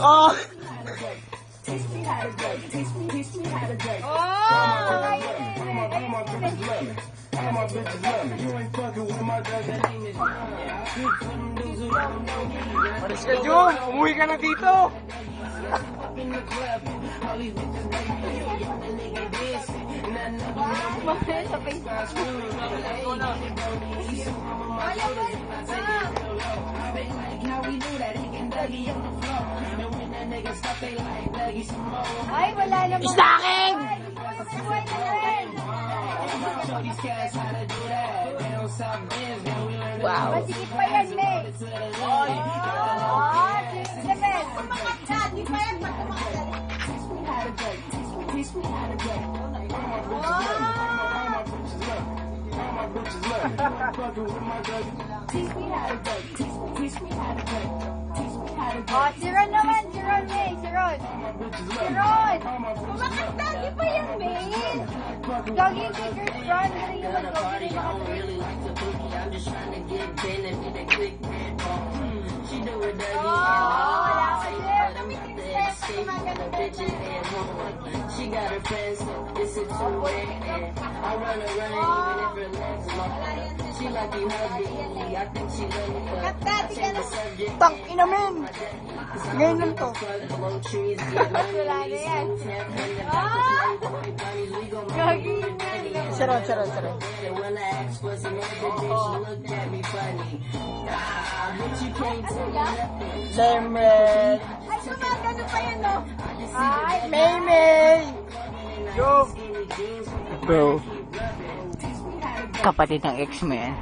Oh! Paris ka, Jun! Umuwi ka na dito! Bakit sa Facebook? Ay, wala naman. Sa akin! Wow! Masigit pa yan, May. Oh, level. Di pa yan, Oh, si Ron naman, si Ron, May, si Ron. Si Ron! Kumakanta, di pa yan, May. Gagi kay Kurt Ron, pero yung mag-gagi na wala ka din. Tumitin sa She got her friends, so it's a two-way. I run around even if her legs long. She like you hug me, I think she love me, but Kanta, di ka na. Tang ina men! Ngayon lang to. blow trees, get money, Wala na yan. Gagi na. Charot. and when I asked what's the name, the bitch looked at me funny. But you can't tell me nothing. Lemon! Ay, gumagano pa yan, no? Ay, May! Yo! Bro. Kapatid ng ex mo yan.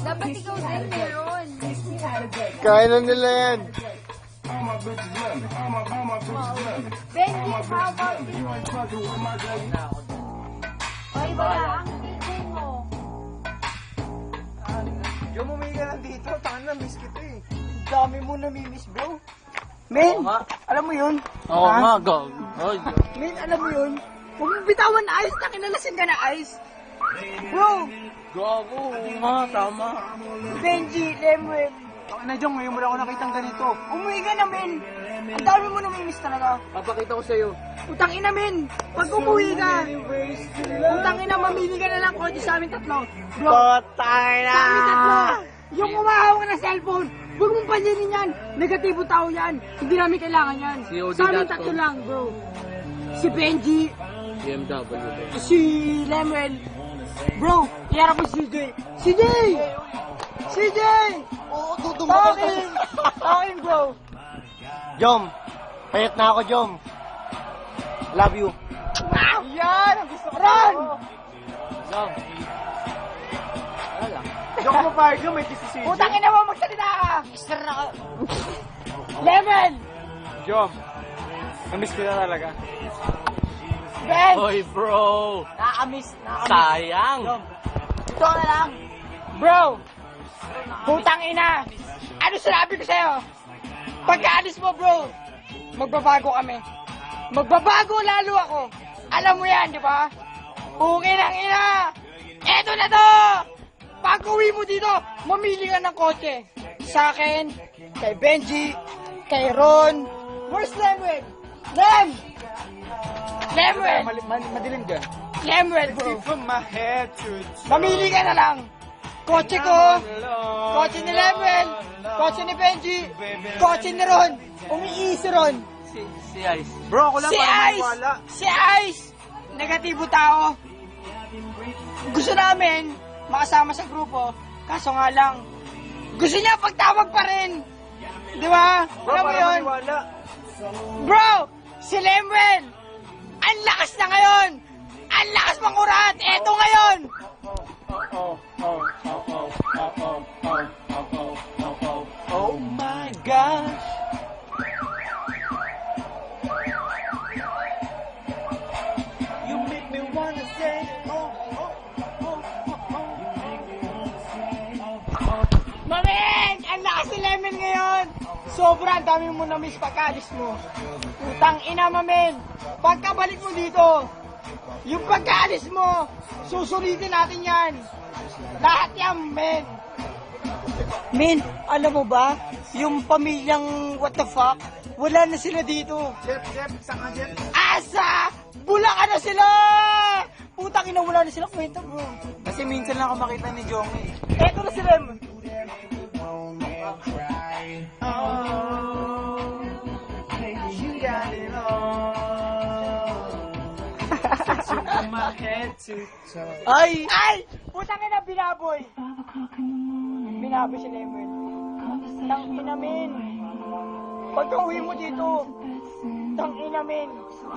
dapat ikaw din meron. Kaya na nila yan. Benji, how about you? Ay, wala ang tingin mo. Yo, mumili ka lang dito. Tangan na, miss kita eh. Dami mo namimiss, bro. Men, alam mo yun? Oo Ha? nga, gag. Oy, Men, alam mo yun? Huwag mong bitawan na ice. Nakinalasin ka na ice. Bro, gago. Oo nga, tama. Benji, Lemon. Na Jong, ngayon mo lang ako nakitang ganito. Umuwi ka na, men. Ang dami mo namimiss talaga. Papakita ko sa'yo. Utang ina, men. Pag umuwi ka, utang ina, mamili ka na lang kotse sa amin tatlo. Bro, Patay sa amin tatlo. Yung umahawak ng cellphone, huwag mong panyanin yan. Negatibo tao yan. Hindi namin kailangan yan. COD Sa amin dot tatlo com. lang, bro. Si Benji, BMW. si Lemon. Bro, iharap mo si CJ. CJ! CJ! Oo, Takin, bro. Jom, payat na ako, Jom. Love you. Yan! Ang gusto ko. Ron! Jom. Wala. Diyan ko mapahig yun, may kiss si CJ. Putang ina mo, magsalita ka! Lemon! Jom, namiss ko na talaga. Ben! Hoy, bro. Nakamiss. Sayang. Ito na lang. Bro! Putang ina! Ano sinabi ko sa'yo? Pagkaalis mo, bro, magbabago kami. Magbabago lalo ako. Alam mo yan, di ba? Okay lang ina! Eto na to! Pag uwi mo dito, mamili ka ng kotse. Sa akin, kay Benji, kay Ron. Where's Lemon? Lem! Lemon! Madilim dyan. Lemon, bro. From my head to Mamili ka na lang. Kotse ko, kotse ni Lemon, kotse ni Benji, kotse ni Ron. Umiisi Ron. Si Ice. Bro, ako lang Si para Ice! maniwala. Si Ice! Negatibo tao. Gusto namin makasama sa grupo, kaso nga lang, gusto niya pagtawag pa rin. Di ba? Bro, Alam mo para yun? maniwala. Bro! Si Lemon! Ang lakas na ngayon! Ang lakas mangurat! Eto ngayon! Oh my gosh. You make me wanna say, Mamen! Ang lakas ni Lemon ngayon! Sobrang dami mo na-miss pagkalis mo. Utang ina, Mamen! pagkabalik mo dito, yung pagkaalis mo, susulitin natin yan. Lahat yan, men. Men, alam mo ba, yung pamilyang what the fuck, wala na sila dito. Jeff, saan ka, Jeff? Asa! Bulacan na sila! Putang ina, wala na sila kwenta, bro. Kasi minsan lang ako makita ni Jongy. Eto na sila. Ay! Ay! Putang ina, binaboy! Binaboy si Lemon. Tang ina, men. Pagka uwi mo dito, tang ina, men.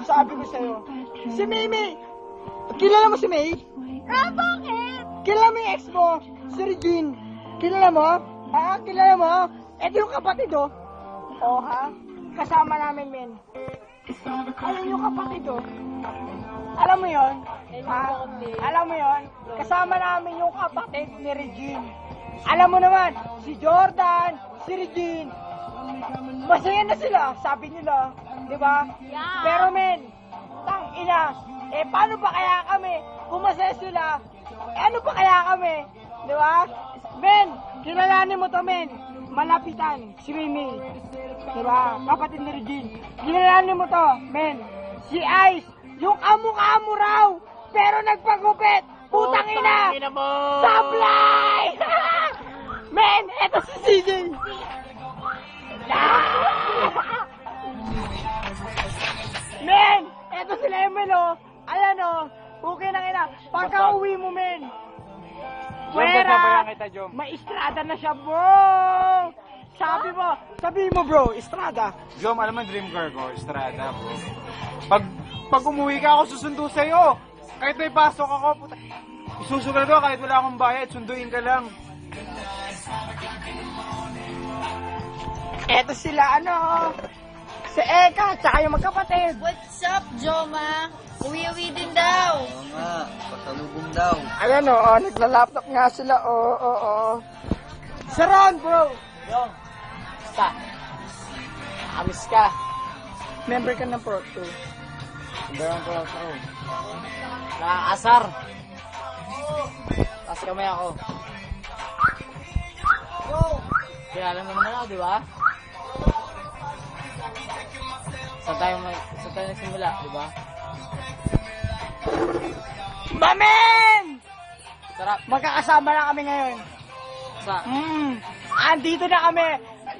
Sabi ko sa'yo. Si Mimi! Kilala mo si May? Ah, bakit? Kilala mo yung ex mo? Si Regine. Kilala mo? Ha? Kilala mo? Ito yung kapatid, oh. Oh, ha? Kasama namin, men. Ayun yung kapatid, oh. Alam mo yon? Ha? Alam mo yon? Kasama namin yung kapatid ni Regine. Alam mo naman, si Jordan, si Regine, masaya na sila, sabi nila. Di ba? Yeah. Pero, men, tang ina, paano ba kaya kami? Kung masaya sila, ano pa kaya kami? Di ba? Men, kilalanin mo to, men. Malapitan, si Mimi. Di ba? Kapatid ni Regine. Kilalanin mo to, men. Si Ice, yung amo-amo raw, pero nagpagupit. Putang ina! Sablay! Men, eto si CJ. Men, eto si Lemon, oh. Ayan, oh. Okay na ina. Pagka uwi mo, men. Pwera! May estrada na siya, bro! Sabi mo, bro, estrada. Jom, alam mo dream car ko, Estrada, bro. Pag umuwi ka ako, susundo sa'yo. Kahit may pasok ako, puta. Isusugal ko kahit wala akong bayad, sunduin ka lang. Eto sila, ano, si Eka, tsaka yung magkapatid. What's up, Joma? Uwi-uwi din daw. Oo nga, pasalubong daw. Ayan, oh, nagla-laptop nga sila, oo. Si Ron, bro. Yung, basta. Amis ka. Member ka ng Pro 2. Sabayan ko lang ako. Nakakasar. Taas kamay ako. Kilala mo naman ako, di ba? Saan tayo nagsimula, di ba? Mamen! Sarap. Magkakasama na kami ngayon. Sa, Andito na kami.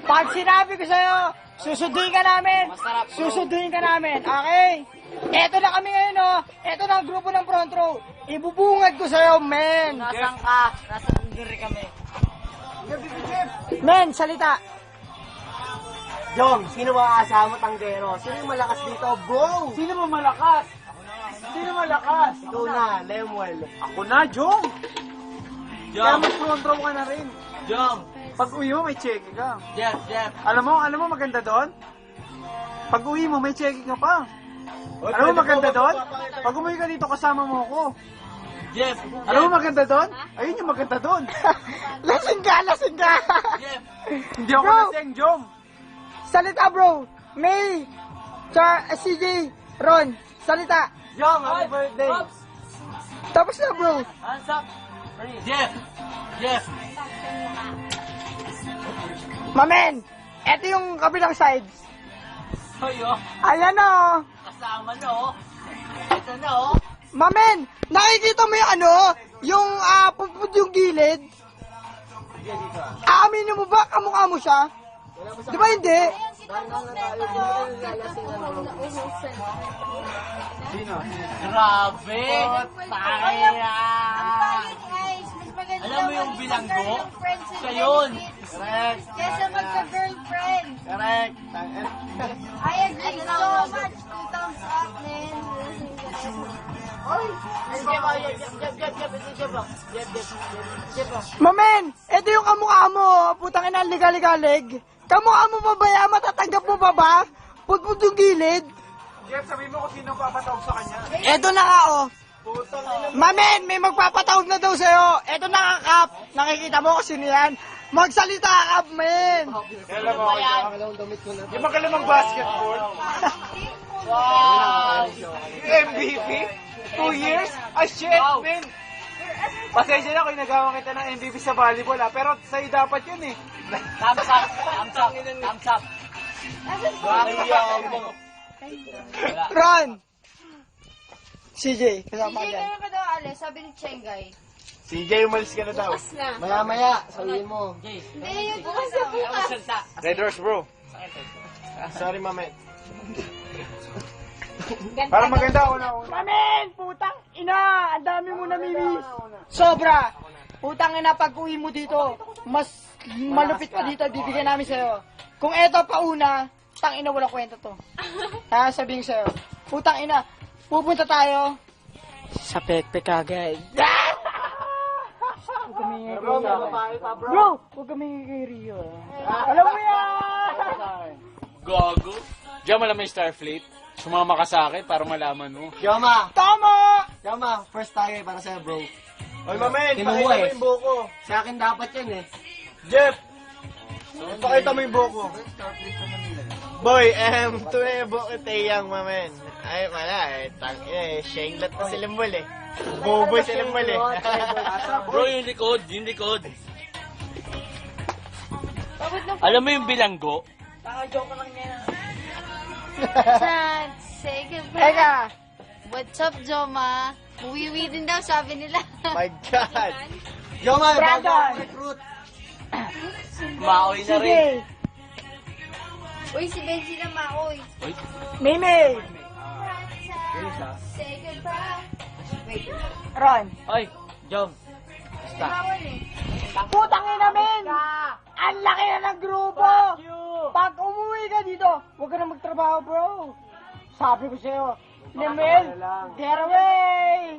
Pag sinabi ko sa'yo, susunduin ka namin. Masarap, bro. Susunduin ka namin, okay? Eto na kami ngayon, oh. Eto na ang grupo ng front row. Ibubungad ko sa'yo, men. nasaan ka? Nasaan diri kami? Men, salita. Jom, sino ba kasama tanggero? Sino yung malakas dito, bro? Sino mo malakas? Sino malakas? Ikaw na, Lemuel. Ako na, Jom. Kaya mas front row ka na rin. Jom. Pag uwi mo, may check ka. Jeff. Alam mo maganda doon? Pag uwi mo, may check ka pa. Alam mo maganda doon? Pag umuwi ka dito, kasama mo ako. Jeff. Alam mo maganda doon? Ayun yung maganda doon. Lasing ka. Jeff. Hindi ako Bro! lasing, Jom. Salita, bro. May, CJ, Ron, salita. Jom, happy birthday. Tapos na, bro. Hands up. Jeff. Mamen, eto yung kabilang side. Hoyo, Ayan, oh. kasama na oh. Ito na oh. Mamen, nakikita mo yung ano? Yung pupud yung gilid? Aaminin mo ba? Kamukha mo siya? Di ba hindi? Grabe. Taya. Guys, mas maganda Alam mo yung bilanggo? friends Siya yun. Correct. Kesa magka-girlfriend. Correct. I agree so much. 2 thumbs up, man. Mamen, eto yung kamukha mo. Putang ina, ligalig-alig. Kamukha mo ba ba yan? Matatanggap mo ba ba? Pupud yung gilid? Jeff, sabihin mo kung sino papatawag sa kanya. Eto na nga, oh. Mamen, may magpapatawag na daw sa'yo. Eto na nga, Kap. Nakikita mo kung sino yan. Magsalita, Kap, men. Alam mo, yung magalamang basketball. Wow! MVP? 2 years? Ah, shit, man! Pasensya na kung nagawa kita ng MVP sa volleyball, ah. Pero sa'yo dapat yun, eh. Thumbs up! Thumbs up! Thumbs up! Ron! CJ, kasama CJ, ka. kaya ka daw alis, sabi ni Chengay. CJ, umalis ka na daw. Maya-maya, sabihin mo. Hindi, yun bukas na bukas. Red Horse, bro. Sorry, mamen. Para maganda ako na una. Mamen! Putang ina! Ang dami mo namimiss! Sobra! Putang ina, pag uwi mo dito, mas malupit pa dito, bibigyan namin sa'yo. Kung eto pa una, tang ina, walang kwenta to. Kaya sabihin sa'yo, putang ina, pupunta tayo sa pekpek agad. Huwag kami Bro, huwag kami kay Rio. Alam mo yan! Gago. Diyan mo naman yung Starfleet. Sumama ka sa akin para malaman mo. Yoma! Tama! Yoma, first tayo para sa'yo, bro. Oy, mamen, Tinuwa, pakita mo eh. yung buko. Sa akin dapat yan eh. Jeff! Pakita mo yung buko. Boy, tuwebo kita yung mamen. Ay, wala eh. Shanglat na silimbol eh. Bobo silimbol eh. Bro, yung likod. Alam mo yung bilanggo? Chan, say goodbye. Teka! What's up, Joma? Uwi-uwi din daw, sabi nila. My God. Yoma, bago Brandon! ako recruit. Maoy na rin. Sige! Uy, si Benji na maoy. Mimi! Say goodbye. Wait, Ron! Ay, Jom. maoy eh. Putang ina men! Ang laki na ng grupo! Pag umuwi ka dito, huwag ka na magtrabaho bro! Sabi ko sa'yo, Lemel, get away!